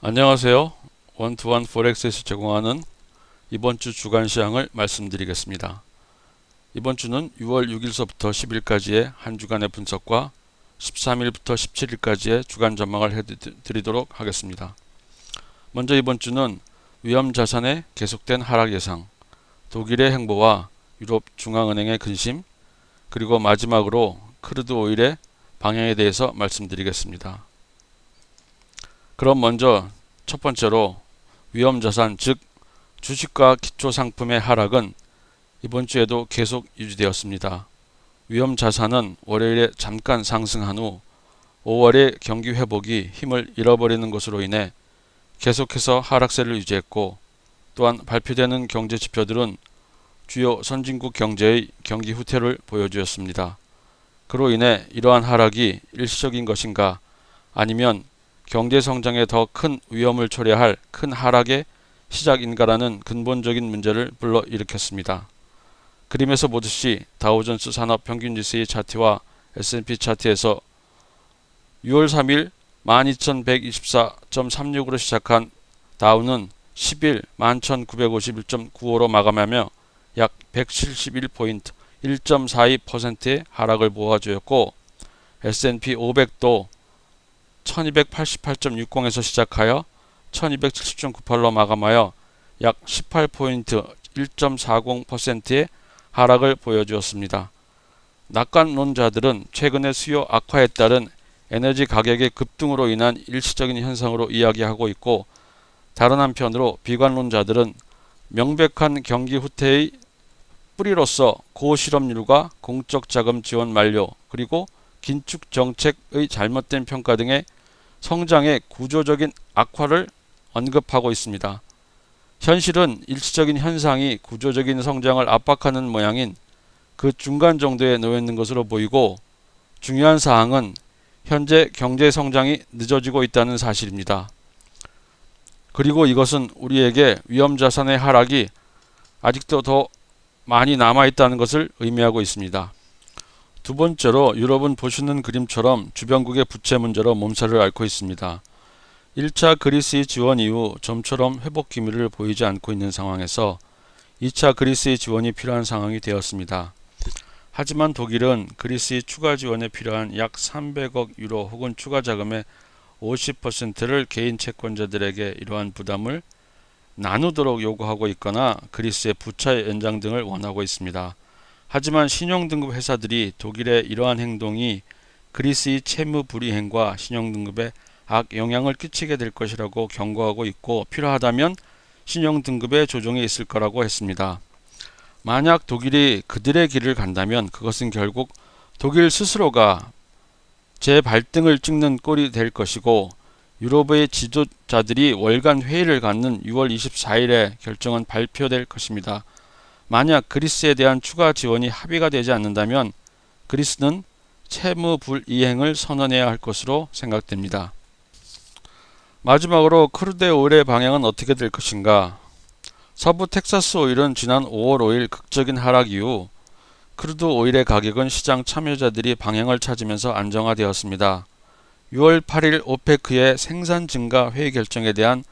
안녕하세요. 원투원 포렉스에서 제공하는 이번 주 주간 시황을 말씀드리겠습니다. 이번 주는 6월 6일서부터 10일까지의 한 주간의 분석과 13일부터 17일까지의 주간 전망을 해드리도록 하겠습니다. 먼저 이번 주는 위험자산의 계속된 하락 예상, 독일의 행보와 유럽 중앙은행의 근심, 그리고 마지막으로 크루드 오일의 방향에 대해서 말씀드리겠습니다. 그럼 먼저 첫 번째로 위험자산 즉 주식과 기초상품의 하락은 이번 주에도 계속 유지되었습니다. 위험자산은 월요일에 잠깐 상승한 후 5월에 경기 회복이 힘을 잃어버리는 것으로 인해 계속해서 하락세를 유지했고, 또한 발표되는 경제 지표들은 주요 선진국 경제의 경기 후퇴를 보여주었습니다. 그로 인해 이러한 하락이 일시적인 것인가, 아니면 경제 성장에 더 큰 위험을 초래할 큰 하락의 시작인가라는 근본적인 문제를 불러일으켰습니다. 그림에서 보듯이 다우존스 산업평균지수의 차트와 S&P 차트에서 6월 3일 12,124.36으로 시작한 다우는 10일 11,951.95로 마감하며 약 171포인트 1.42%의 하락을 보여주었고, S&P 500도 1288.60에서 시작하여 1270.98로 마감하여 약 18포인트 1.40%의 하락을 보여주었습니다. 낙관론자들은 최근의 수요 악화에 따른 에너지 가격의 급등으로 인한 일시적인 현상으로 이야기하고 있고, 다른 한편으로 비관론자들은 명백한 경기 후퇴의 뿌리로서 고실업률과 공적 자금 지원 만료, 그리고 긴축 정책의 잘못된 평가 등의 성장의 구조적인 악화를 언급하고 있습니다. 현실은 일시적인 현상이 구조적인 성장을 압박하는 모양인 그 중간 정도에 놓여 있는 것으로 보이고, 중요한 사항은 현재 경제 성장이 늦어지고 있다는 사실입니다. 그리고 이것은 우리에게 위험자산의 하락이 아직도 더 많이 남아있다는 것을 의미하고 있습니다. 두 번째로 유럽은 보시는 그림처럼 주변국의 부채 문제로 몸살을 앓고 있습니다. 1차 그리스의 지원 이후 좀처럼 회복 기미를 보이지 않고 있는 상황에서 2차 그리스의 지원이 필요한 상황이 되었습니다. 하지만 독일은 그리스의 추가 지원에 필요한 약 300억 유로 혹은 추가 자금의 50%를 개인 채권자들에게 이러한 부담을 나누도록 요구하고 있거나 그리스의 부채 연장 등을 원하고 있습니다. 하지만 신용등급 회사들이 독일의 이러한 행동이 그리스의 채무 불이행과 신용등급에 악영향을 끼치게 될 것이라고 경고하고 있고, 필요하다면 신용등급의 조정이 있을 거라고 했습니다. 만약 독일이 그들의 길을 간다면 그것은 결국 독일 스스로가 재발등을 찍는 꼴이 될 것이고, 유럽의 지도자들이 월간 회의를 갖는 6월 24일에 결정은 발표될 것입니다. 만약 그리스에 대한 추가 지원이 합의가 되지 않는다면 그리스는 채무 불이행을 선언해야 할 것으로 생각됩니다. 마지막으로 크루드 오일의 방향은 어떻게 될 것인가? 서부 텍사스 오일은 지난 5월 5일 극적인 하락 이후 크루드 오일의 가격은 시장 참여자들이 방향을 찾으면서 안정화되었습니다. 6월 8일 오페크의 생산 증가 회의 결정에 대한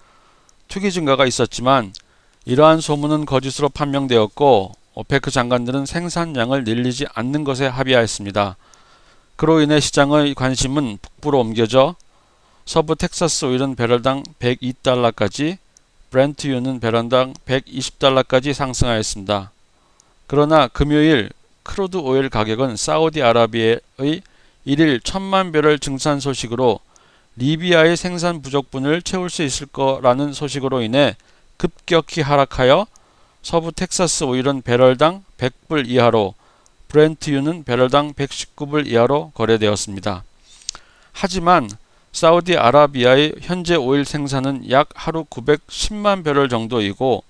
투기 증가가 있었지만 이러한 소문은 거짓으로 판명되었고, 오페크 장관들은 생산량을 늘리지 않는 것에 합의하였습니다. 그로 인해 시장의 관심은 북부로 옮겨져 서부 텍사스 오일은 배럴당 102달러까지, 브렌트유는 배럴당 120달러까지 상승하였습니다. 그러나 금요일 크루드 오일 가격은 사우디아라비아의 1일 1000만 배럴 증산 소식으로 리비아의 생산 부족분을 채울 수 있을 거라는 소식으로 인해 급격히 하락하여 서부 텍사스 오일은 배럴당 100불 이하로, 브렌트유는 배럴당 119불 이하로 거래되었습니다. 하지만 사우디아라비아의 현재 오일 생산은 약 하루 910만 배럴 정도이고,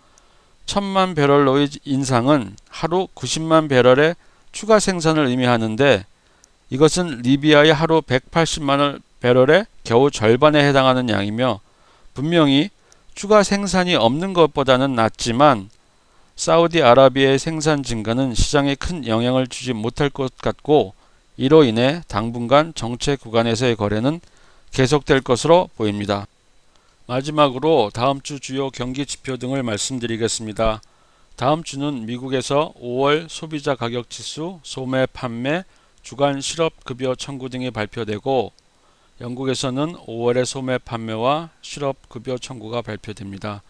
1000만 배럴로의 인상은 하루 90만 배럴의 추가 생산을 의미하는데, 이것은 리비아의 하루 180만 배럴의 겨우 절반에 해당하는 양이며 분명히 추가 생산이 없는 것보다는 낫지만 사우디아라비아의 생산 증가는 시장에 큰 영향을 주지 못할 것 같고 이로 인해 당분간 정체 구간에서의 거래는 계속될 것으로 보입니다. 마지막으로 다음 주 주요 경기 지표 등을 말씀드리겠습니다. 다음 주는 미국에서 5월 소비자 가격 지수, 소매 판매, 주간 실업급여 청구 등이 발표되고 영국에서는 5월의 소매 판매와 실업급여 청구가 발표됩니다.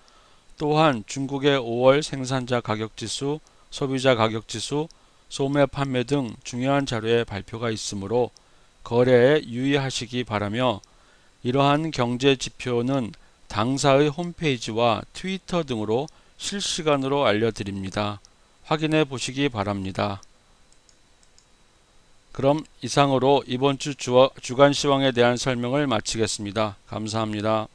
또한 중국의 5월 생산자 가격지수, 소비자 가격지수, 소매 판매 등 중요한 자료의 발표가 있으므로 거래에 유의하시기 바라며 이러한 경제 지표는 당사의 홈페이지와 트위터 등으로 실시간으로 알려드립니다. 확인해 보시기 바랍니다. 그럼 이상으로 이번 주 주간 시황에 대한 설명을 마치겠습니다. 감사합니다.